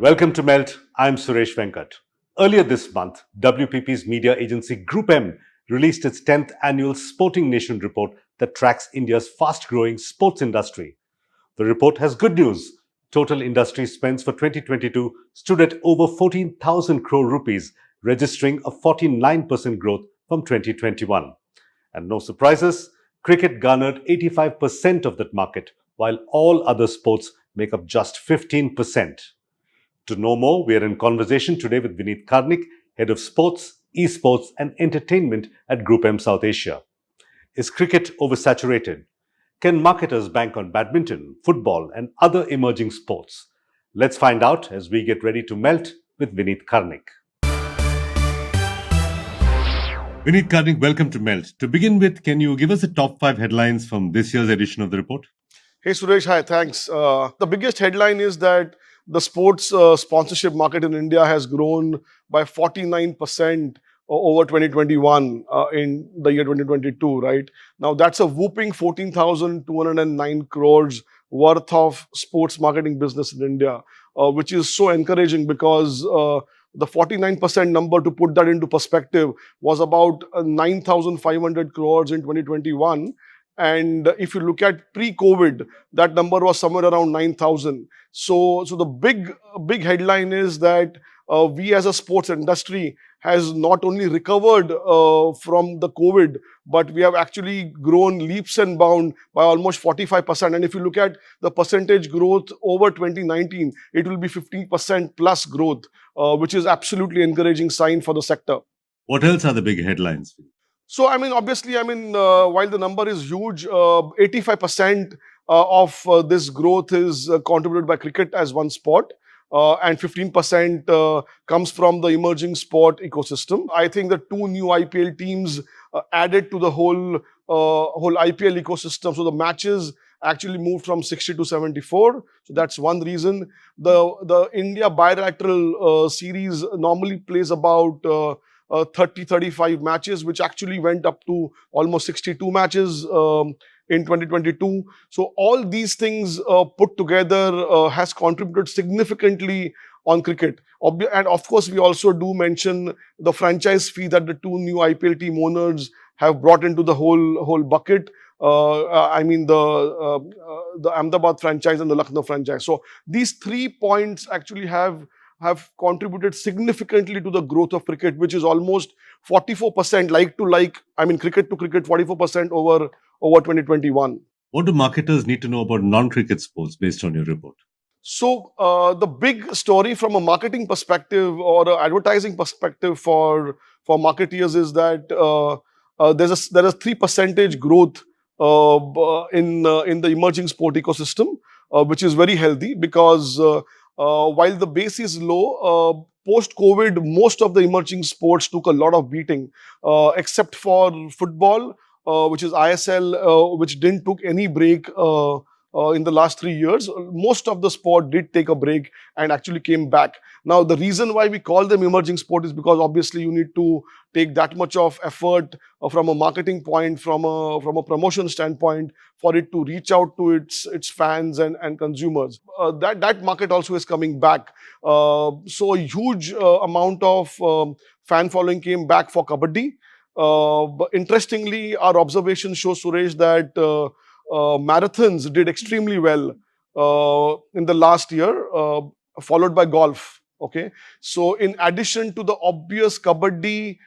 Welcome to Melt. I'm Suresh Venkat. Earlier this month, WPP's media agency GroupM released its 10th annual Sporting Nation report that tracks India's fast-growing sports industry. The report has good news. Total industry spends for 2022 stood at over 14,000 crore rupees, registering a 49% growth from 2021. And no surprises, cricket garnered 85% of that market, while all other sports make up just 15%. To know more, we are in conversation today with Vinit Karnik, Head of Sports, Esports and Entertainment at GroupM South Asia. Is cricket oversaturated? Can marketers bank on badminton, football and other emerging sports? Let's find out as we get ready to melt with Vinit Karnik. Vinit Karnik, welcome to Melt. To begin with, can you give us the top 5 headlines from this year's edition of the report? Hey Suresh, hi, thanks. The biggest headline is that the sports sponsorship market in India has grown by 49% over 2021 in the year 2022, right? Now that's a whooping 14,209 crores worth of sports marketing business in India, which is so encouraging because the 49% number, to put that into perspective, was about 9,500 crores in 2021. And if you look at pre-COVID, that number was somewhere around 9,000. So the big headline is that we as a sports industry has not only recovered from the COVID, but we have actually grown leaps and bounds by almost 45%. And if you look at the percentage growth over 2019, it will be 15% plus growth, which is absolutely encouraging sign for the sector. What else are the big headlines? So, obviously, while the number is huge, 85% of this growth is contributed by cricket as one sport, and 15% comes from the emerging sport ecosystem. I think the 2 new IPL teams added to the whole IPL ecosystem. So the matches actually moved from 60 to 74. So that's one reason. The India bilateral series normally plays about 30-35 matches, which actually went up to almost 62 matches in 2022. So all these things put together has contributed significantly on cricket. And of course, we also do mention the franchise fee that the 2 new IPL team owners have brought into the whole bucket. The Ahmedabad franchise and the Lucknow franchise. So these 3 points actually have contributed significantly to the growth of cricket, which is almost 44% like to like, cricket to cricket, 44% over 2021. What do marketers need to know about non-cricket sports based on your report? So the big story from a marketing perspective or an advertising perspective for marketeers is that there is 3% growth in the emerging sport ecosystem, which is very healthy because while the base is low, post-COVID, most of the emerging sports took a lot of beating, except for football, which is ISL, which didn't took any break in the last 3 years. Most of the sport did take a break and actually came back. Now, the reason why we call them emerging sport is because obviously you need to take that much of effort from a marketing point, from a promotion standpoint, for it to reach out to its fans and consumers. That market also is coming back. So a huge amount of fan following came back for Kabaddi. But interestingly, our observation shows, Suresh, that marathons did extremely well in the last year, followed by golf. Okay, so in addition to the obvious Kabaddi,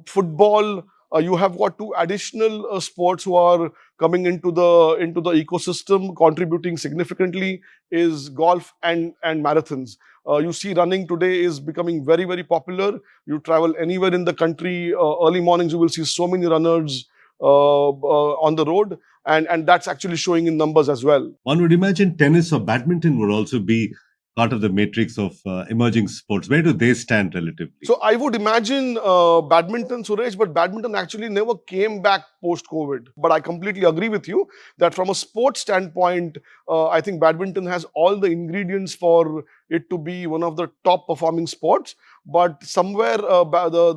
football, you have got 2 additional sports who are coming into the ecosystem, contributing significantly, is golf and marathons. You see running today is becoming very, very popular. You travel anywhere in the country, early mornings you will see so many runners on the road, and that's actually showing in numbers as well. One would imagine tennis or badminton would also be part of the matrix of emerging sports. Where do they stand relatively? So I would imagine badminton, Suresh, but badminton actually never came back post-COVID. But I completely agree with you that from a sports standpoint, I think badminton has all the ingredients for it to be one of the top performing sports. But somewhere the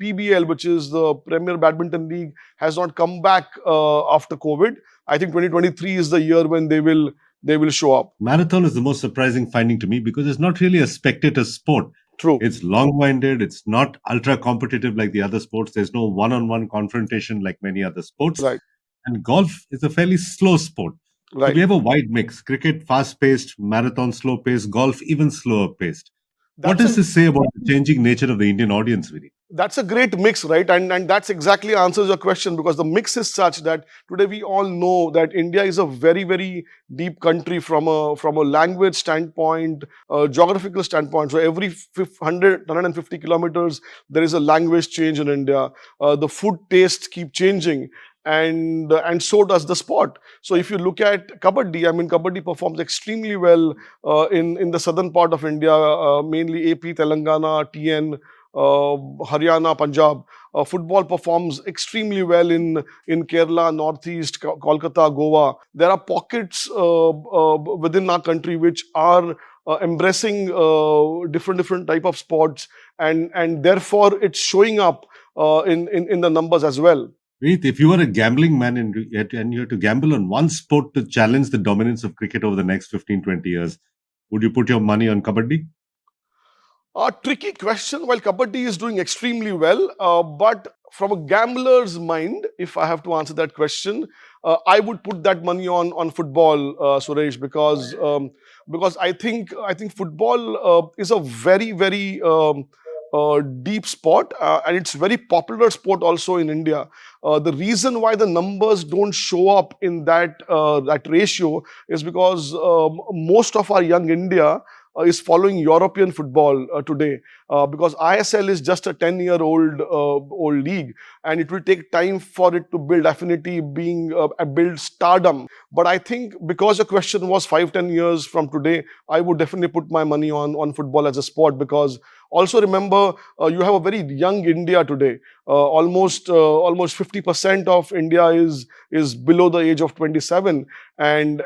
PBL, which is the Premier Badminton League, has not come back after COVID. I think 2023 is the year when they will they will show up. Marathon is the most surprising finding to me because it's not really a spectator sport. True. It's long winded, it's not ultra competitive like the other sports. There's no one on one confrontation like many other sports. Right. And golf is a fairly slow sport. So we Right. have a wide mix: cricket, fast paced; marathon, slow paced; golf, even slower paced. What That's does a this say about the changing nature of the Indian audience, Vinny? that's a great mix, right? And that's exactly answers your question, because the mix is such that today we all know that India is a very, very deep country from a language standpoint, geographical standpoint. So every 150 kilometers there is a language change in India. The food tastes keep changing, and so does the sport. So if you look at kabaddi, I mean, kabaddi performs extremely well in the southern part of India, mainly AP, Telangana, TN, Haryana, Punjab. Football performs extremely well in Kerala, Northeast, Kolkata, Goa. There are pockets within our country which are embracing different type of sports, and therefore it's showing up in the numbers as well. Vinith, if you were a gambling man and you had to gamble on one sport to challenge the dominance of cricket over the next 15, 20 years, would you put your money on kabaddi? A tricky question. While Kabaddi is doing extremely well, but from a gambler's mind, if I have to answer that question, I would put that money on football, Suresh, because I think football is a very, very deep sport, and it's very popular sport also in India. The reason why the numbers don't show up in that ratio is because most of our young India is following European football today, because ISL is just a 10-year-old league, and it will take time for it to build affinity, being build stardom. But I think because the question was 5-10 years from today, I would definitely put my money on football as a sport, because also remember, you have a very young India today. Almost 50% of India is below the age of 27, and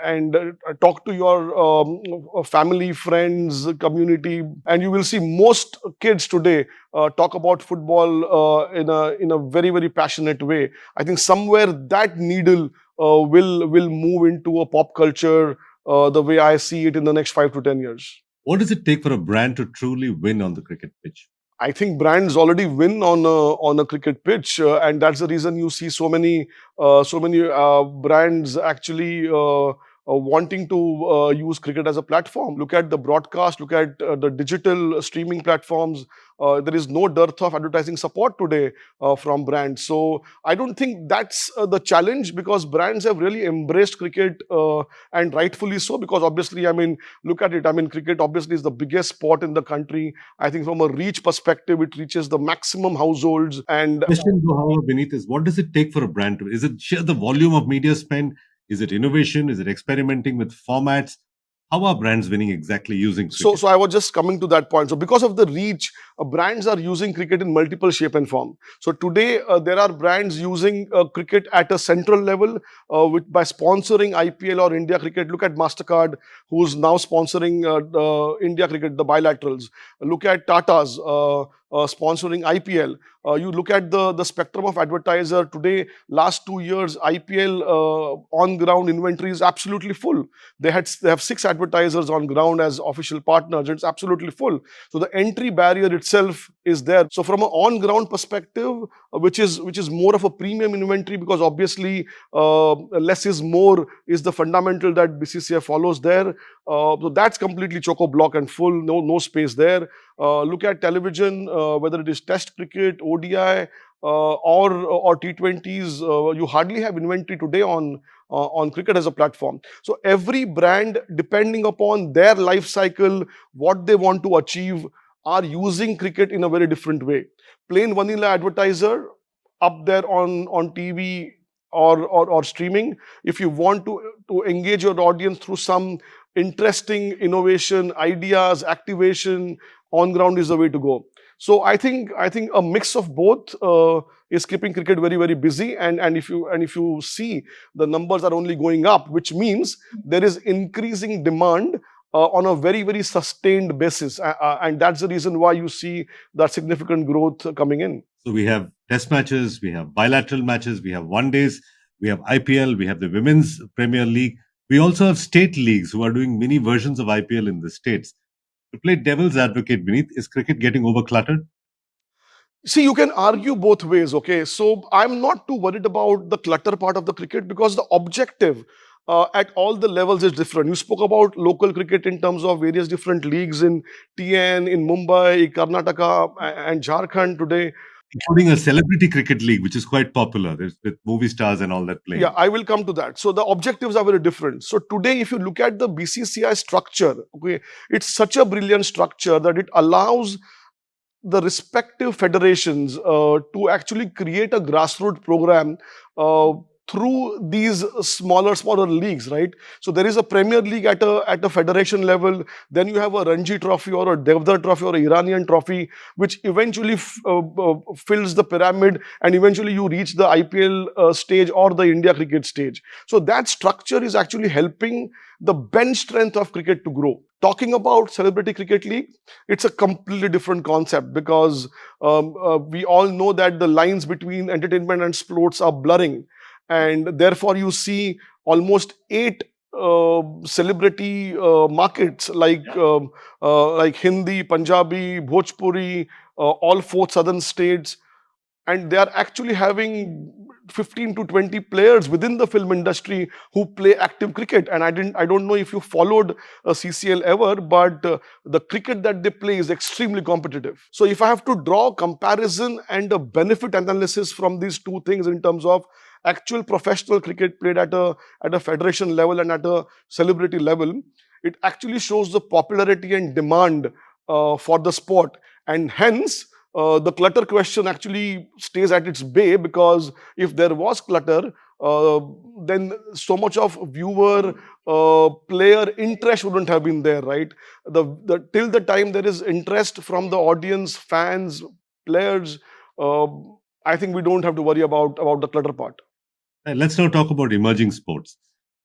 talk to your family, friends, community, and you will see most kids today talk about football in a very, very passionate way. I think somewhere that needle will move into a pop culture, the way I see it in the next 5 to 10 years. What does it take for a brand to truly win on the cricket pitch? I think brands already win on a cricket pitch, and that's the reason you see so many brands actually wanting to use cricket as a platform. Look at the broadcast. Look at the digital streaming platforms. There is no dearth of advertising support today from brands. So I don't think that's the challenge, because brands have really embraced cricket, and rightfully so. Because obviously, I mean, look at it. I mean, cricket obviously is the biggest sport in the country. I think from a reach perspective, it reaches the maximum households. And Question, though, however, Vinith, is what does it take for a brand to? Is it sheer the volume of media spend? Is it innovation? Is it experimenting with formats? How are brands winning exactly using so, cricket? so I was just coming to that point. So, because of the reach, brands are using cricket in multiple shape and form. So, today there are brands using cricket at a central level, by sponsoring IPL or India Cricket. Look at Mastercard, who's now sponsoring India Cricket, the bilaterals. Look at Tata's sponsoring IPL. You look at the spectrum of advertiser today. Last 2 years, IPL on ground inventory is absolutely full. They have 6 advertisers on ground as official partners. It's absolutely full. So the entry barrier itself is there. So from an on ground perspective, which is more of a premium inventory, because obviously less is more is the fundamental that BCCI follows there. So that's completely choco block and full. No space there. Look at television, whether it is Test cricket, ODI, or T20s. You hardly have inventory today on cricket as a platform. So every brand, depending upon their life cycle, what they want to achieve, are using cricket in a very different way. Plain vanilla advertiser up there on TV or streaming. If you want to engage your audience through some interesting innovation, ideas, activation, on ground is the way to go. So I think a mix of both is keeping cricket very, very busy. And if you see, the numbers are only going up, which means there is increasing demand on a very, very sustained basis, and that's the reason why you see that significant growth coming in. So we have test matches, we have bilateral matches, we have one days, we have IPL, we have the Women's Premier League. We also have state leagues who are doing mini versions of IPL in the states. To play devil's advocate, Beneath, is cricket getting overcluttered? See, you can argue both ways, okay? So I'm not too worried about the clutter part of the cricket because the objective at all the levels is different. You spoke about local cricket in terms of various different leagues in TN, in Mumbai, Karnataka, and Jharkhand today. Including a celebrity cricket league, which is quite popular. There's with movie stars and all that Yeah, playing. I will come to that. So the objectives are very different. So today, if you look at the BCCI structure, okay, it's such a brilliant structure that it allows the respective federations to actually create a grassroots program uh, through these smaller leagues, right? So there is a Premier League at a federation level. Then you have a Ranji Trophy or a Devdar Trophy or a Iranian Trophy, which eventually fills the pyramid, and eventually you reach the IPL stage or the India cricket stage. So that structure is actually helping the bench strength of cricket to grow. Talking about Celebrity Cricket League, it's a completely different concept because we all know that the lines between entertainment and sports are blurring, and therefore you see almost eight celebrity markets like Hindi, Punjabi, Bhojpuri, all four southern states, and they are actually having 15 to 20 players within the film industry who play active cricket. And I don't know if you followed CCL ever, but the cricket that they play is extremely competitive. So if I have to draw a comparison and a benefit analysis from these two things in terms of actual professional cricket played at a federation level and at a celebrity level, it actually shows the popularity and demand for the sport, and hence the clutter question actually stays at its bay, because if there was clutter, uh, then so much of viewer player interest wouldn't have been there, right? The till the time there is interest from the audience, fans, players, uh, I think we don't have to worry about the clutter part. Let's now talk about emerging sports.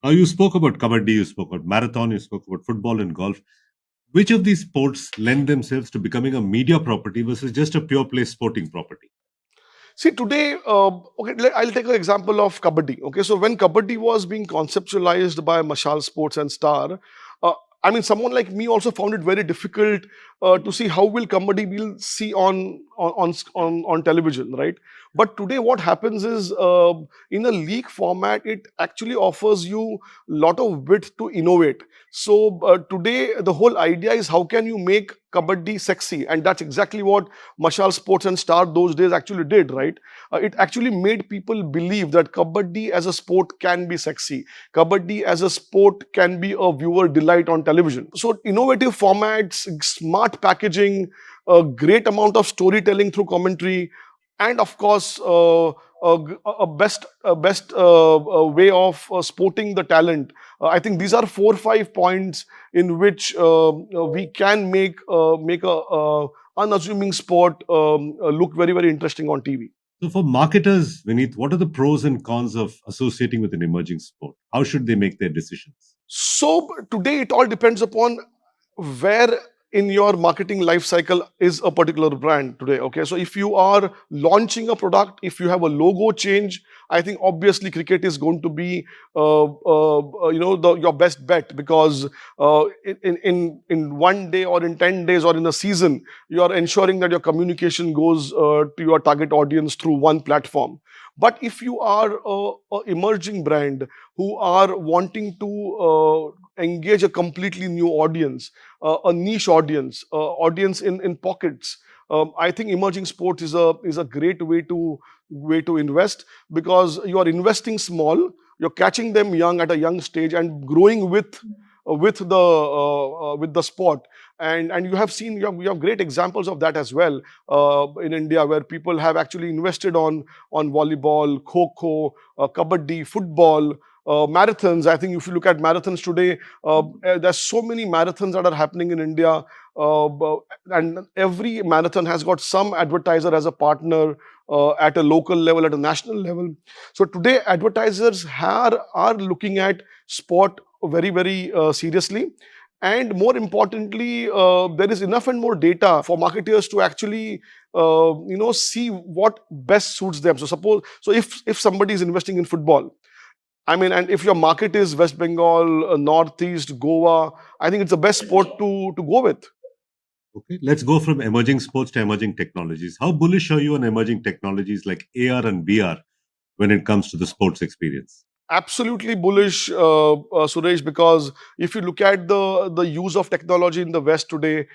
You spoke about kabaddi, you spoke about marathon, you spoke about football and golf. Which of these sports lend themselves to becoming a media property versus just a pure play sporting property? See, today, okay, I'll take an example of Kabaddi. Okay, so when Kabaddi was being conceptualized by Mashal Sports and Star, uh, I mean, someone like me also found it very difficult to see how will Kabaddi will see on television, right? But today, what happens is in a league format, it actually offers you lot of width to innovate. So today, the whole idea is how can you make Kabaddi sexy, and that's exactly what Mashal Sports and Star those days actually did, right? It actually made people believe that Kabaddi as a sport can be sexy. Kabaddi as a sport can be a viewer delight on television. So innovative formats, smart packaging, a great amount of storytelling through commentary, and of course, a best way of sporting the talent. I think these are 4 or 5 points in which we can make a unassuming sport look very interesting on TV. So, for marketers, Vineet, what are the pros and cons of associating with an emerging sport? How should they make their decisions? So today it all depends upon where in your marketing life cycle is a particular brand today. Okay, so if you are launching a product, if you have a logo change, I think obviously cricket is going to be your best bet, because in 1 day or in 10 days or in a season, you are ensuring that your communication goes to your target audience through one platform. But if you are a emerging brand who are wanting to engage a completely new audience, a niche audience, audience in pockets. I think emerging sports is a great way to invest, because you are investing small, you're catching them young at a young stage and growing with the sport. And you have seen you have great examples of that as well in India, where people have actually invested on volleyball, kho, kabaddi, football, marathons. I think if you look at marathons today, there's so many marathons that are happening in India, and every marathon has got some advertiser as a partner at a local level, at a national level. So today, advertisers are looking at sport very seriously. And more importantly, there is enough and more data for marketers to actually see what best suits them. So if somebody is investing in football, I mean, and if your market is West Bengal, Northeast, Goa, I think it's the best sport to go with. Okay, let's go from emerging sports to emerging technologies. How bullish are you on emerging technologies like AR and VR when it comes to the sports experience? Absolutely bullish, Suresh, because if you look at the use of technology in the West today,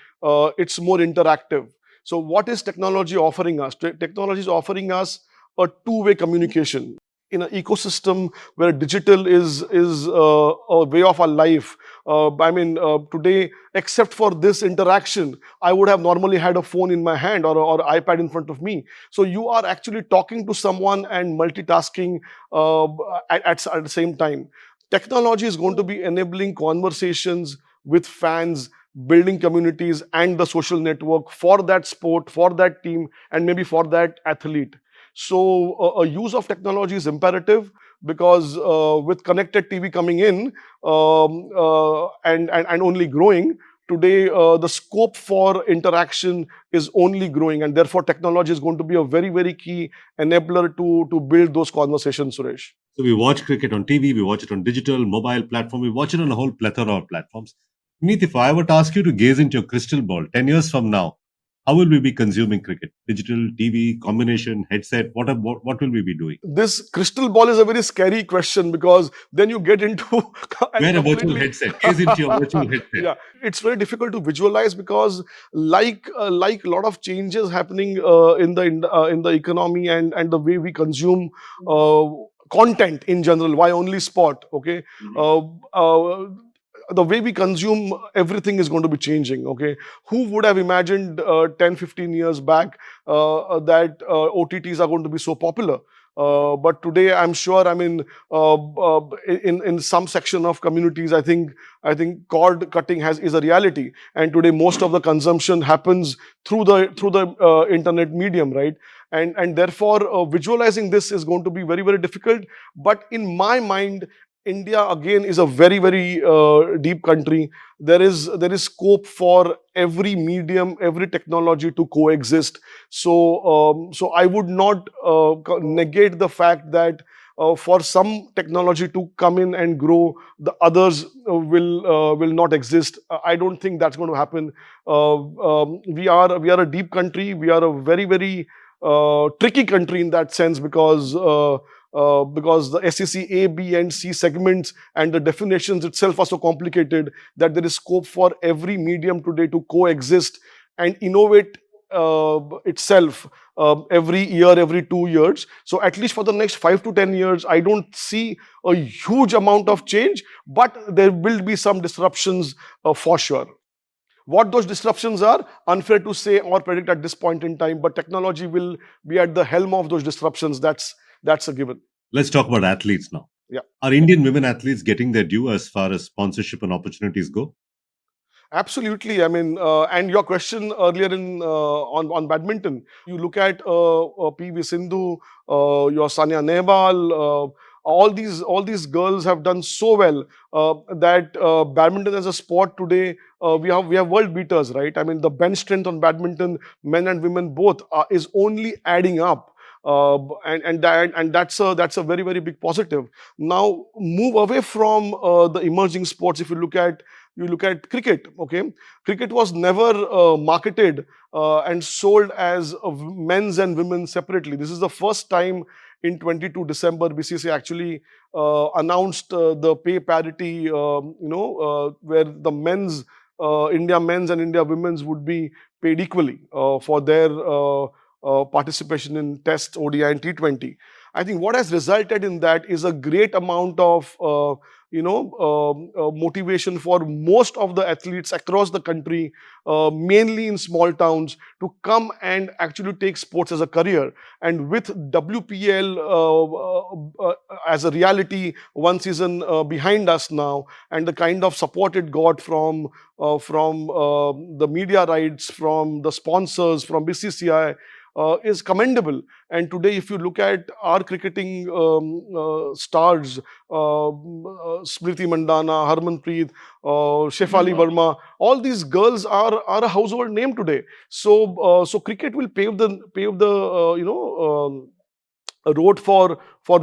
it's more interactive. So, what is technology offering us? Technology is offering us a two-way communication in an ecosystem where digital is a way of our life. Today, except for this interaction, I would have normally had a phone in my hand or iPad in front of me. So you are actually talking to someone and multitasking uh, at the same time. Technology is going to be enabling conversations with fans, building communities, and the social network for that sport, for that team, and maybe for that athlete. So, a use of technology is imperative because with connected TV coming in and only growing, today the scope for interaction is only growing, and therefore technology is going to be a very, very key enabler to build those conversations, Suresh. So we watch cricket on TV, we watch it on digital, mobile platform, we watch it on a whole plethora of platforms. Meet if I were to ask you to gaze into your crystal ball 10 years from now, how will we be consuming cricket? Digital, TV, combination, headset, what will we be doing? This crystal ball is a very scary question because then you get into and Wear a virtual completely headset, gaze into your virtual headset. yeah, it's very difficult to visualize because like a lot of changes happening in the economy and the way we consume uh, content in general. Why only sport? Okay. uh, uh, the way we consume everything is going to be changing. Okay, who would have imagined 10-15 years back that OTTs are going to be so popular? But today, I'm sure. I mean, in some section of communities, I think cord cutting is a reality, and today most of the consumption happens through the internet medium, right? And therefore, visualizing this is going to be very, very difficult. But in my mind, India again is a very, very deep country. There is scope for every medium, every technology to coexist. So I would not negate the fact that for some technology to come in and grow, the others will not exist. I don't think that's going to happen. We are a deep country. We are a very, very tricky country in that sense because the SEC A, B, and C segments and the definitions itself are so complicated that there is scope for every medium today to coexist and innovate itself every year, every 2 years. So at least for the next 5 to 10 years, I don't see a huge amount of change, but there will be some disruptions for sure. What those disruptions are, unfair to say or predict at this point in time, but technology will be at the helm of those disruptions. That's a given. Let's talk about athletes now. Yeah. Are Indian women athletes getting their due as far as sponsorship and opportunities go? Absolutely. I mean, and your question earlier on badminton, you look at PV Sindhu, your Sania Nehwal, all these girls have done so well that badminton as a sport today, we have world beaters, right? I mean, the bench strength on badminton, men and women both, is only adding up. That's a very, very big positive. Now move away from the emerging sports. If you look at cricket. Okay, cricket was never marketed and sold as men's and women's separately. This is the first time in 22 December BCCI actually announced the pay parity, where the men's India men's and India women's would be paid equally for their participation in Test, ODI, and T20. I think what has resulted in that is a great amount of motivation for most of the athletes across the country, mainly in small towns, to come and actually take sports as a career. And with WPL as a reality, one season behind us now, and the kind of support it got from the media rights, from the sponsors, from BCCI, is commendable. And today, if you look at our cricketing stars, Smriti Mandana, Harmanpreet, Shefali Verma, all these girls are a household name today. So cricket will pave the road for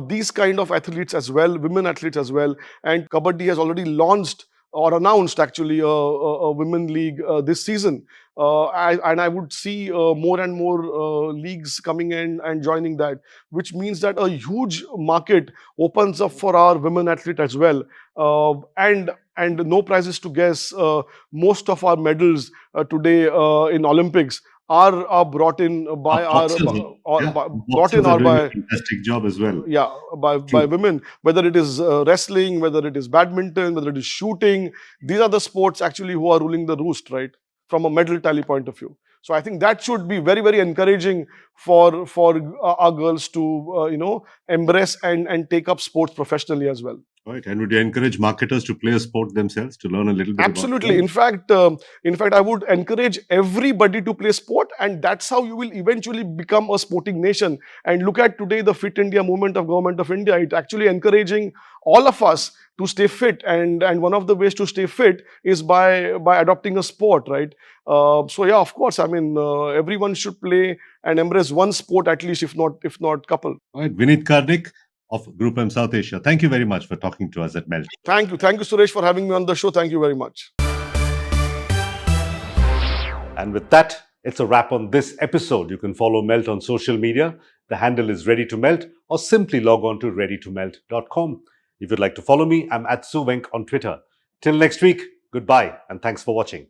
these kind of athletes as well, women athletes as well. And Kabaddi has already launched or announced actually a women league this season. I would see more and more leagues coming in and joining that, which means that a huge market opens up for our women athlete as well. And no prizes to guess. Most of our medals today in Olympics are brought in by our Boxers, yeah, brought in boxers are or doing by a fantastic job as well. yeah by True. women, whether it is wrestling, whether it is badminton, whether it is shooting. These are the sports actually who are ruling the roost, right, from a medal tally point of view. So I think that should be very, very encouraging for our girls to embrace and take up sports professionally as well. Right. And would you encourage marketers to play a sport themselves to learn a little bit about Absolutely. it? In fact, I would encourage everybody to play sport, and that's how you will eventually become a sporting nation. And look at today the Fit India movement of Government of India. It's actually encouraging all of us to stay fit, and one of the ways to stay fit is by adopting a sport, right? So yeah, of course. I mean, everyone should play and embrace one sport at least, if not couple. All right. Vinit Karnik of GroupM South Asia. Thank you very much for talking to us at Melt. Thank you, Suresh, for having me on the show. Thank you very much. And with that, it's a wrap on this episode. You can follow Melt on social media. The handle is Ready to Melt, or simply log on to readytomelt.com. If you'd like to follow me, I'm at Suvenk on Twitter. Till next week, goodbye and thanks for watching.